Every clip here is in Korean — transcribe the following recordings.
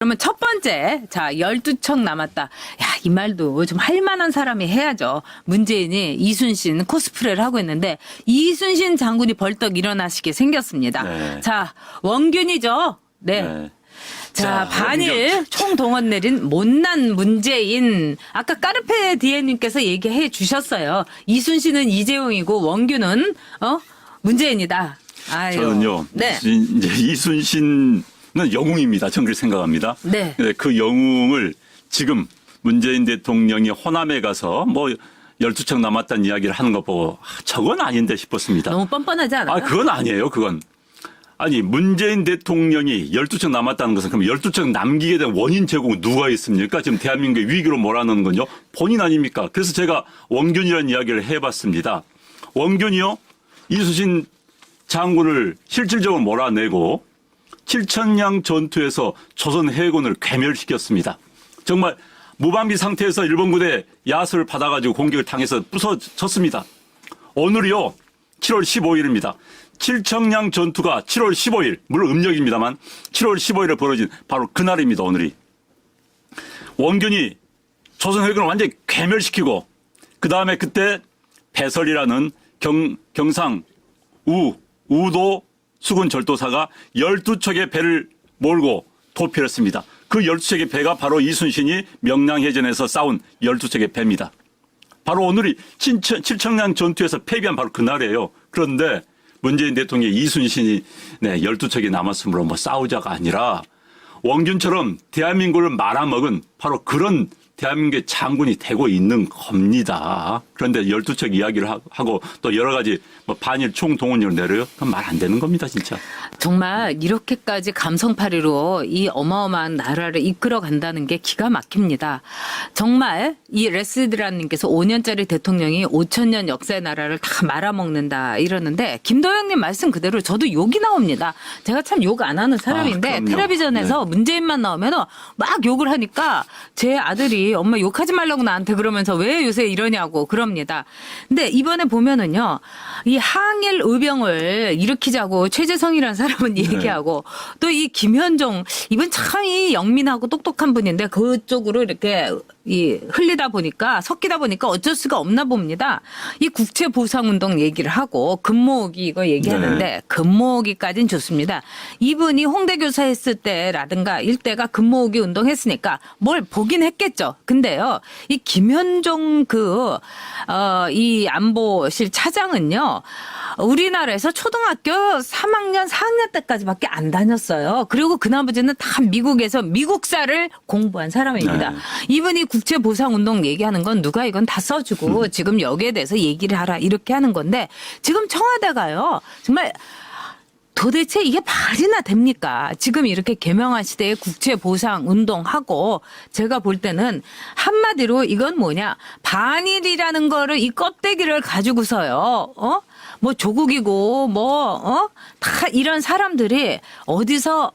그러면 첫 번째, 자, 12척 남았다. 야, 이 말도 좀 할 만한 사람이 해야죠. 문재인이 이순신 코스프레를 하고 있는데, 이순신 장군이 벌떡 일어나시게 생겼습니다. 네. 자, 원균이죠. 네. 네. 자, 자, 반일 총동원 내린 못난 문재인. 아까 까르페 디에님께서 얘기해 주셨어요. 이순신은 이재용이고, 원균은, 문재인이다. 아유. 저는요, 네. 이제 이순신은 영웅입니다. 저는 그렇게 생각합니다. 네. 근데 그 영웅을 지금 문재인 대통령이 호남에 가서 뭐 12척 남았다는 이야기를 하는 거 보고 저건 아닌데 싶었습니다. 너무 뻔뻔하지 않아요? 아, 그건 아니에요. 그건. 아니, 문재인 대통령이 12척 남았다는 것은 그럼 12척 남기게 된 원인 제공은 누가 있습니까? 지금 대한민국의 위기로 몰아넣는 건요. 본인 아닙니까? 그래서 제가 원균이라는 이야기를 해봤습니다. 원균이요. 이순신 장군을 실질적으로 몰아내고 7천량 전투에서 조선 해군을 괴멸시켰습니다. 정말 무방비 상태에서 일본 부대 야수를 받아가지고 공격을 당해서 부서졌습니다. 오늘이요. 7월 15일입니다. 7천량 전투가 7월 15일, 물론 음력입니다만 7월 15일에 벌어진 바로 그날입니다. 오늘이. 원균이 조선 해군을 완전히 괴멸시키고 그 다음에 그때 배설이라는 경상 우도 수군 절도사가 12척의 배를 몰고 도피를 했습니다. 그 12척의 배가 바로 이순신이 명량해전에서 싸운 12척의 배입니다. 바로 오늘이 7천량 전투에서 패배한 바로 그날이에요. 그런데 문재인 대통령이 이순신이 12척이 남았으므로 뭐 싸우자가 아니라 원균처럼 대한민국을 말아먹은 바로 그런 대한민국의 장군이 되고 있는 겁니다. 그런데 12척 이야기를 하고 또 여러 가지 뭐 반일 총동원령을 내려요? 그건 말 안 되는 겁니다, 진짜. 정말 이렇게까지 감성파리로 이 어마어마한 나라를 이끌어 간다는 게 기가 막힙니다. 정말 이 레스드라님께서 5년짜리 대통령이 5천년 역사의 나라를 다 말아먹는다 이러는데 김도영님 말씀 그대로 저도 욕이 나옵니다. 제가 참 욕 안 하는 사람인데 그럼요. 텔레비전에서 네. 문재인만 나오면 막 욕을 하니까 제 아들이 엄마 욕하지 말라고 나한테 그러면서 왜 요새 이러냐고 그럽니다. 근데 이번에 보면은요. 이 항일 의병을 일으키자고 최재성이라는 사람은 얘기하고 또 이 김현종 이분 참 이 영민하고 똑똑한 분인데 그쪽으로 이렇게 흘리다 보니까 섞이다 보니까 어쩔 수가 없나 봅니다. 이 국채보상운동 얘기를 하고 금모으기 이거 얘기하는데 네. 금모으기까지는 좋습니다. 이분이 홍대 교사 했을 때라든가 일대가 금모으기 운동했으니까 뭘 보긴 했겠죠. 근데요, 이 김현종 이 안보실 차장은요, 우리나라에서 초등학교 3학년, 4학년 때까지밖에 안 다녔어요. 그리고 그 나머지는 다 미국에서 미국사를 공부한 사람입니다. 네. 이분이 국채보상운동 얘기하는 건 누가 이건 다 써주고 지금 여기에 대해서 얘기를 하라 이렇게 하는 건데 지금 청와대가요, 정말 도대체 이게 말이나 됩니까? 지금 이렇게 개명한 시대에 국채보상 운동하고 제가 볼 때는 한마디로 이건 뭐냐. 반일이라는 거를 이 껍데기를 가지고서요. 뭐 조국이고 다 이런 사람들이 어디서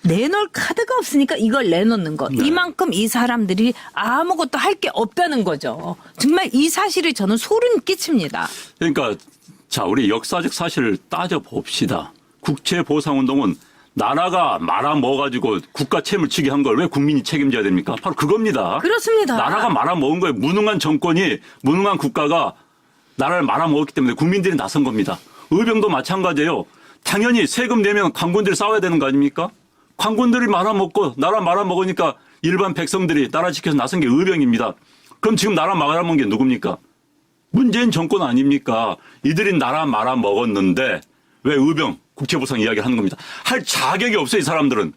내놓을 카드가 없으니까 이걸 내놓는 것. 네. 이만큼 이 사람들이 아무것도 할 게 없다는 거죠. 정말 이 사실이 저는 소름 끼칩니다. 그러니까 자, 우리 역사적 사실을 따져봅시다. 국채보상운동은 나라가 말아먹어가지고 국가 채무를 지게 한 걸 왜 국민이 책임져야 됩니까? 바로 그겁니다. 그렇습니다. 나라가 말아먹은 거예요. 무능한 정권이, 무능한 국가가 나라를 말아먹었기 때문에 국민들이 나선 겁니다. 의병도 마찬가지예요. 당연히 세금 내면 관군들이 싸워야 되는 거 아닙니까? 관군들이 말아먹고 나라 말아먹으니까 일반 백성들이 나라 지켜서 나선 게 의병입니다. 그럼 지금 나라 말아먹은 게 누굽니까? 문재인 정권 아닙니까? 이들이 나라 말아먹었는데 왜 의병, 국채보상 이야기를 하는 겁니다. 할 자격이 없어요, 이 사람들은.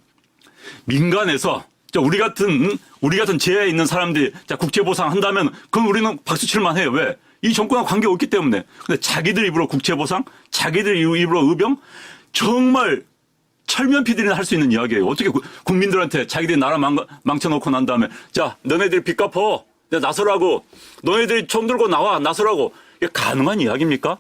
민간에서 우리 같은 재해에 있는 사람들이 국채보상 한다면 그럼 우리는 박수 칠만 해요. 왜? 이 정권과 관계가 없기 때문에. 근데 자기들 입으로 국채보상, 자기들 입으로 의병, 정말 철면피들이나 할 수 있는 이야기예요. 어떻게 국민들한테 자기들이 나라 망쳐놓고 난 다음에 자, 너네들 빚 갚어. 내가 나서라고. 너네들이 총 들고 나와. 나서라고. 이게 가능한 이야기입니까?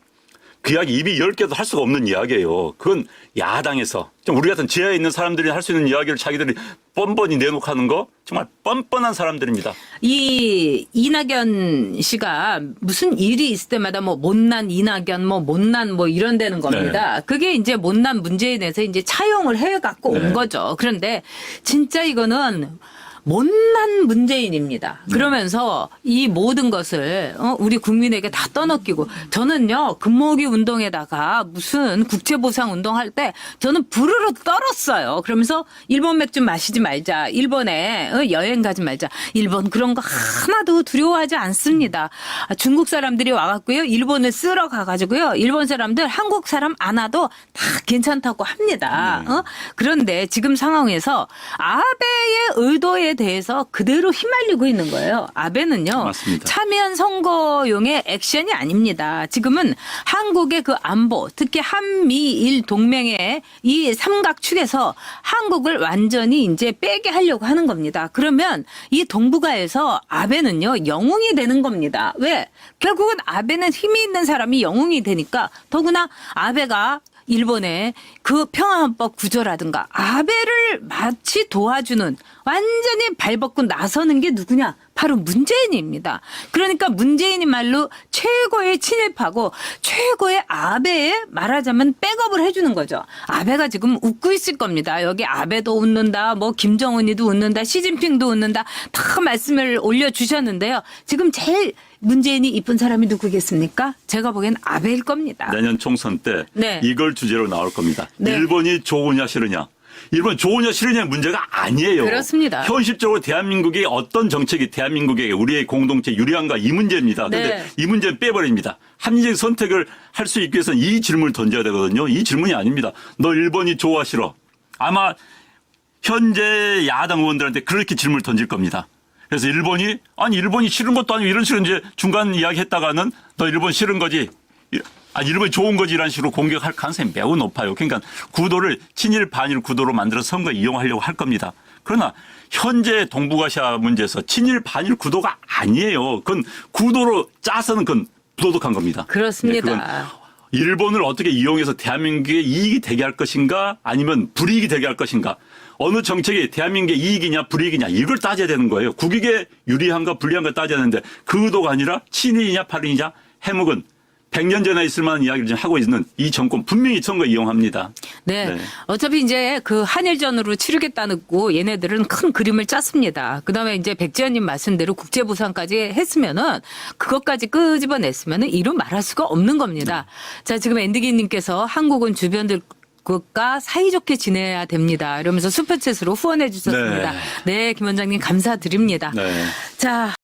그 이야기 입이 10개도 할 수가 없는 이야기예요. 그건 야당에서 좀 우리 같은 지하에 있는 사람들이 할 수 있는 이야기를 자기들이 뻔뻔히 내놓고 하는 거 정말 뻔뻔한 사람들입니다. 이 이낙연 씨가 무슨 일이 있을 때마다 뭐 못난 이낙연, 뭐 못난 뭐 이런 데는 겁니다. 그게 이제 못난 문재인에서 이제 차용을 해 갖고 온 거죠. 그런데 진짜 이거는 못난 문재인입니다. 그러면서 이 모든 것을 우리 국민에게 다 떠넘기고 저는요 금모으기 운동에다가 무슨 국제보상 운동할 때 저는 부르르 떨었어요. 그러면서 일본 맥주 마시지 말자. 일본에 여행 가지 말자. 일본 그런 거 하나도 두려워하지 않습니다. 중국 사람들이 와갖고요 일본을 쓸어 가가지고요 일본 사람들 한국 사람 안 와도 다 괜찮다고 합니다. 그런데 지금 상황에서 아베의 의도에 대해서 그대로 휘말리고 있는 거예요. 아베는요. 맞습니다. 참여한 선거용의 액션이 아닙니다. 지금은 한국의 그 안보, 특히 한미일 동맹의 이 삼각축에서 한국을 완전히 이제 빼게 하려고 하는 겁니다. 그러면 이 동북아에서 아베는요 영웅이 되는 겁니다. 왜? 결국은 아베는 힘이 있는 사람이 영웅이 되니까 더구나 아베가 일본의 그 평화헌법 구조라든가 아베를 마치 도와주는 완전히 발벗고 나서는 게 누구냐? 바로 문재인입니다. 그러니까 문재인이 말로 최고의 친일파고 최고의 아베에 말하자면 백업을 해주는 거죠. 아베가 지금 웃고 있을 겁니다. 여기 아베도 웃는다, 뭐 김정은이도 웃는다, 시진핑도 웃는다 다 말씀을 올려주셨는데요. 지금 제일 문재인이 이쁜 사람이 누구겠습니까? 제가 보기엔 아베일 겁니다. 내년 총선 때 네. 이걸 주제로 나올 겁니다. 네. 일본이 좋으냐 싫으냐. 일본 좋으냐 싫으냐 문제가 아니에요. 그렇습니다. 현실적으로 대한민국이 어떤 정책이 대한민국에게 우리의 공동체 유리한가 이 문제입니다. 그런데 네. 이 문제는 빼버립니다. 합리적 선택을 할 수 있기 위해서는 이 질문을 던져야 되거든요. 이 질문이 아닙니다. 너 일본이 좋아 싫어. 아마 현재 야당 의원들한테 그렇게 질문을 던질 겁니다. 그래서 일본이 싫은 것도 아니고 이런 식으로 이제 중간 이야기 했다가는 너 일본 싫은 거지. 일본이 좋은 거지 이런 식으로 공격할 가능성이 매우 높아요. 그러니까 구도를 친일 반일 구도로 만들어서 선거에 이용하려고 할 겁니다. 그러나 현재 동북아시아 문제에서 친일 반일 구도가 아니에요. 그건 구도로 짜서는 그건 부도덕한 겁니다. 그렇습니다. 네, 그건 일본을 어떻게 이용해서 대한민국에 이익이 되게 할 것인가 아니면 불이익이 되게 할 것인가. 어느 정책이 대한민국의 이익이냐 불이익이냐 이걸 따져야 되는 거예요. 국익에 유리한가 불리한가 따져야 되는데 그 의도가 아니라 친일이냐 팔이냐 해묵은 100년 전에 있을 만한 이야기를 지금 하고 있는 이 정권 분명히 선거 이용합니다. 네. 네. 어차피 이제 그 한일전으로 치르겠다고 얘네들은 큰 그림을 짰습니다. 그다음에 이제 백지연님 말씀대로 국제보상까지 했으면은 그것까지 끄집어냈으면은 이루 말할 수가 없는 겁니다. 자, 지금 엔드기님께서 한국은 주변들 국가 사이좋게 지내야 됩니다. 이러면서 슈퍼챗으로 후원해 주셨습니다. 네, 김 원장님 감사드립니다. 네. 자.